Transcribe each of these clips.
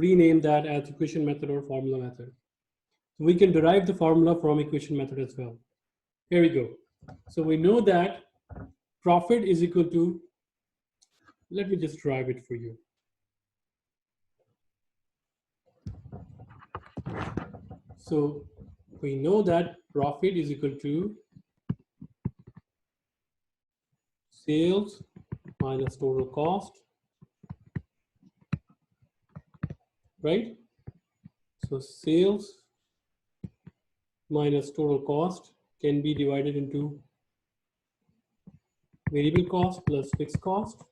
rename that as equation method or formula method. So we can derive the formula from equation method as well. Here we go. So we know that profit is equal to, let me just derive it for you. So we know that profit is equal to sales minus total cost, right? So sales minus total cost can be divided into variable cost plus fixed cost.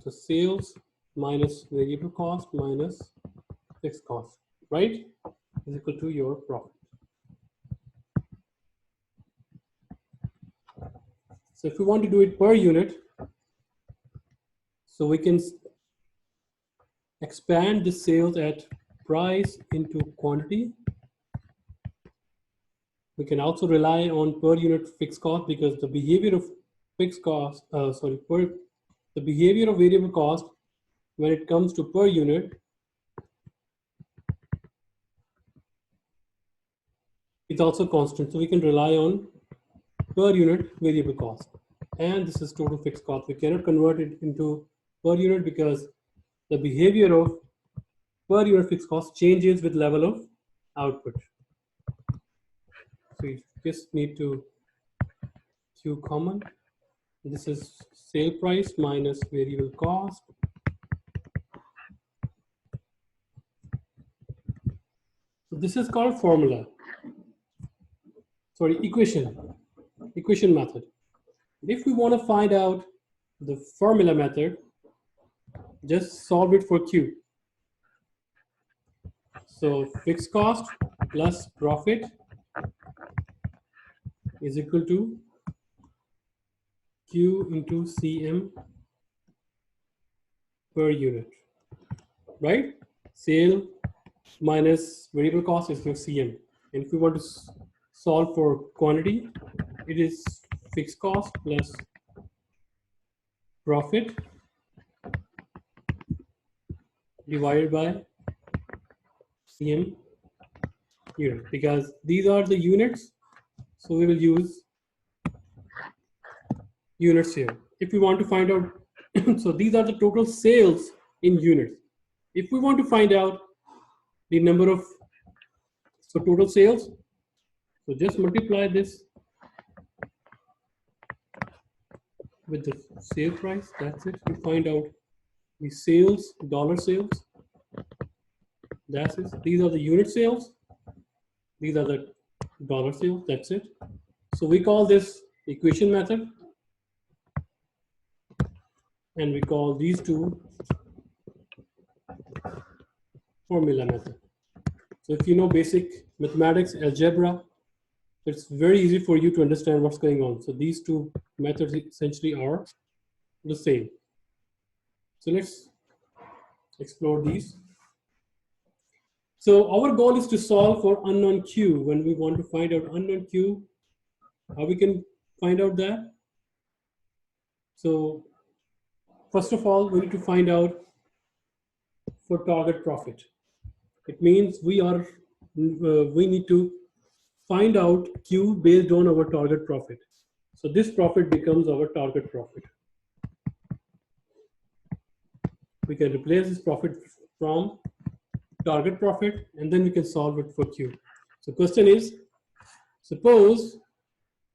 So sales minus variable cost minus fixed cost, right, is equal to your profit. So if we want to do it per unit, so we can expand the sales at price into quantity. We can also rely on per unit fixed cost because the behavior of fixed cost, the behavior of variable cost when it comes to per unit is also constant. So we can rely on per unit variable cost. And this is total fixed cost. We cannot convert it into per unit because the behavior of per unit fixed cost changes with level of output. So you just need to Q common. This is sale price minus variable cost. So this is called formula. Sorry, equation method. If we want to find out the formula method, just solve it for Q. So fixed cost plus profit is equal to Q into CM per unit, right? Sale minus variable cost is your CM. And if we want to solve for quantity, it is fixed cost plus profit divided by CM unit, because these are the units, so we will use units here. If we want to find out, so these are the total sales in units. If we want to find out the number of, so total sales, so just multiply this with the sale price, that's it. We find out the sales, dollar sales, that's it. These are the unit sales, these are the dollar sales, that's it. So we call this equation method, and we call these two formula method. So if you know basic mathematics, algebra, it's very easy for you to understand what's going on. So these two methods essentially are the same. So let's explore these. So our goal is to solve for unknown Q. When we want to find out unknown Q, how we can find out that? So first of all, we need to find out for target profit. It means we need to find out Q based on our target profit. So this profit becomes our target profit. We can replace this profit from target profit, and then we can solve it for Q. So question is, suppose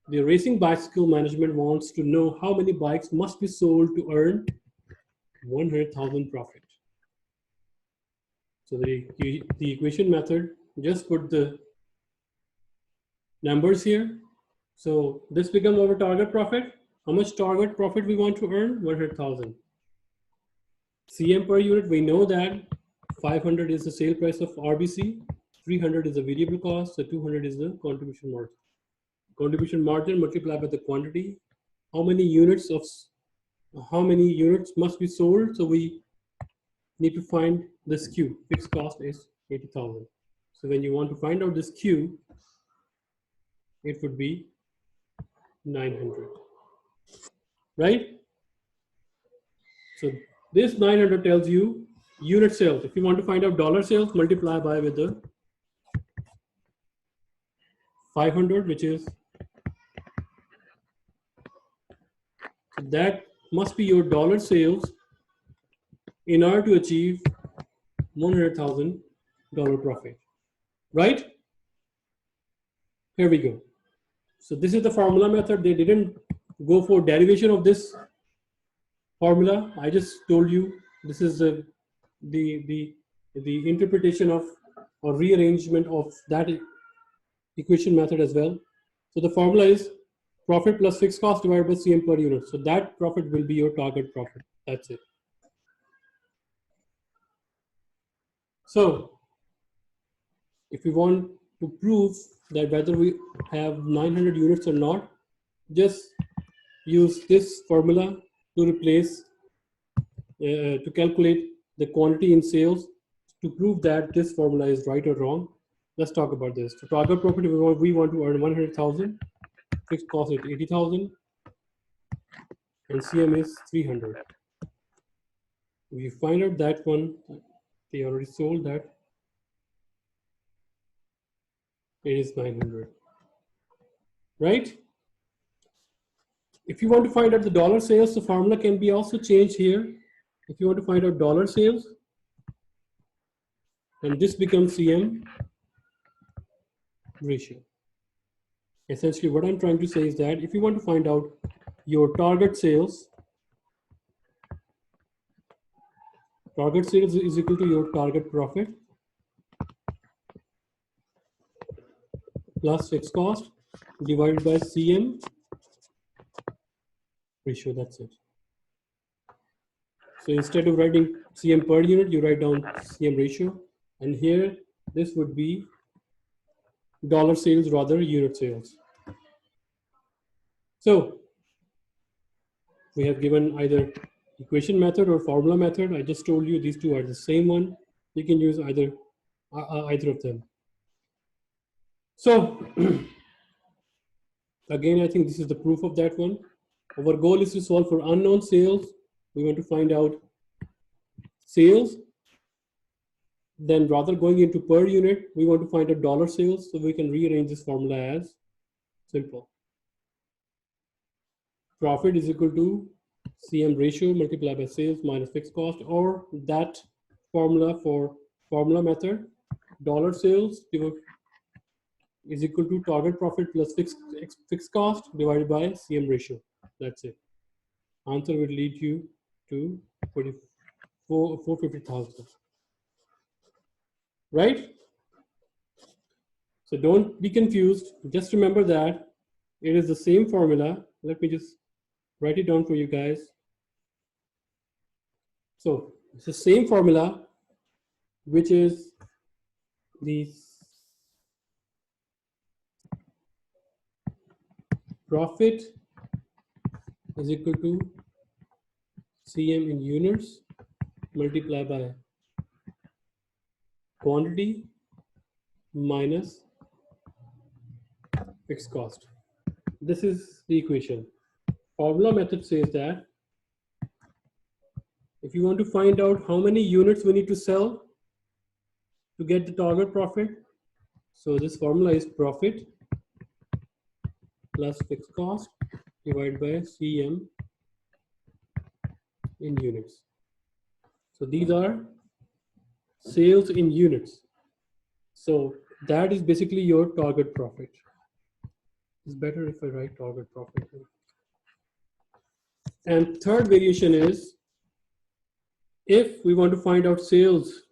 the racing bicycle management wants to know how many bikes must be sold to earn 100,000 profit. So the equation method, just put the numbers here. So this becomes our target profit. How much target profit we want to earn? 100,000. CM per unit, we know that 500 is the sale price of RBC, 300 is the variable cost, so 200 is the contribution margin. Contribution margin multiplied by the quantity. How many units must be sold? So we need to find this Q. Fixed cost is 80,000. So when you want to find out this Q, it would be 900, right? So this 900 tells you unit sales. If you want to find out dollar sales, multiply by with the 500, which is, so that must be your dollar sales in order to achieve $100,000 profit, right? Here we go. So this is the formula method. They didn't go for derivation of this formula. I just told you this is the interpretation of or rearrangement of that equation method as well. So the formula is profit plus fixed cost divided by CM per unit. So that profit will be your target profit. That's it. So if we want to prove that whether we have 900 units or not, just use this formula to replace, to calculate the quantity in sales to prove that this formula is right or wrong. Let's talk about this. So target profit, we want to earn 100,000, fixed cost is 80,000, and CM is 300. We find out that one, they already sold that, it is 900, right? If you want to find out the dollar sales, the formula can be also changed here. If you want to find out dollar sales, then this becomes CM ratio. Essentially, what I'm trying to say is that if you want to find out your target sales is equal to your target profit plus fixed cost divided by CM ratio. That's it. So instead of writing CM per unit, you write down CM ratio. And here, this would be dollar sales rather unit sales. So we have given either equation method or formula method. I just told you these two are the same one. You can use either of them. So again, I think this is the proof of that one. Our goal is to solve for unknown sales. We want to find out sales. Then rather going into per unit, we want to find out dollar sales. So we can rearrange this formula as simple. Profit is equal to CM ratio multiplied by sales minus fixed cost, or that formula for formula method, dollar sales is equal to target profit plus fixed cost divided by CM ratio. That's it. Answer will lead you to 450,000. Right? So don't be confused. Just remember that it is the same formula. Let me just write it down for you guys. So it's the same formula, which is the profit is equal to CM in units multiplied by quantity minus fixed cost. This is the equation. Formula method says that if you want to find out how many units we need to sell to get the target profit, so this formula is profit plus fixed cost divided by CM in units. So these are sales in units. So that is basically your target profit. It's better if I write target profit. And third variation is if we want to find out sales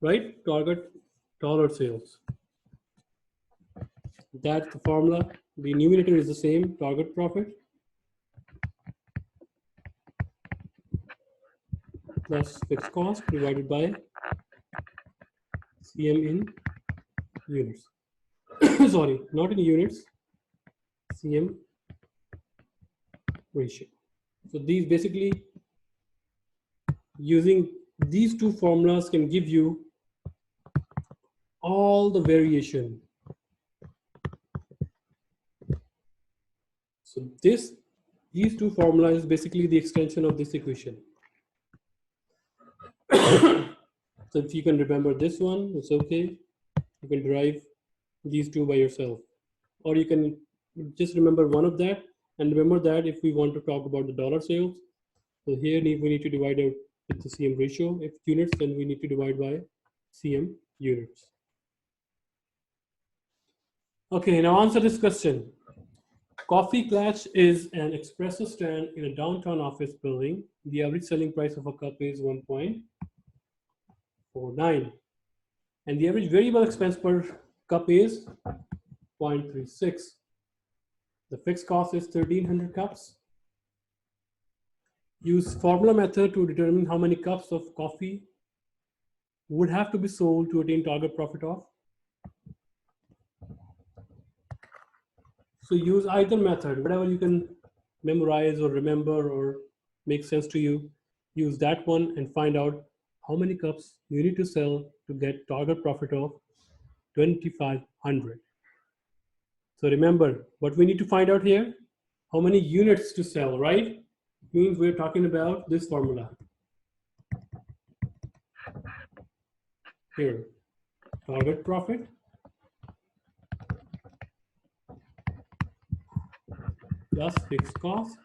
right, target dollar sales. That's the formula. The numerator is the same, target profit plus fixed cost divided by CM in units. Sorry, not in units, CM ratio. So these basically, using these two formulas can give you all the variation. So this These two formulas is basically the extension of this equation. So if you can remember this one, it's okay. You can derive these two by yourself. Or you can just remember one of that, and remember that if we want to talk about the dollar sales, so here we need to divide out with the CM ratio. If units, then we need to divide by CM units. Okay, now answer this question. Coffee Clutch is an espresso stand in a downtown office building. The average selling price of a cup is 1.49. And the average variable expense per cup is 0.36. The fixed cost is 1,300 cups. Use formula method to determine how many cups of coffee would have to be sold to attain target profit of. So use either method, whatever you can memorize or remember or make sense to you. Use that one and find out how many cups you need to sell to get target profit of 2,500. So remember what we need to find out here, how many units to sell, right? Means we're talking about this formula. Here, target profit plus fixed cost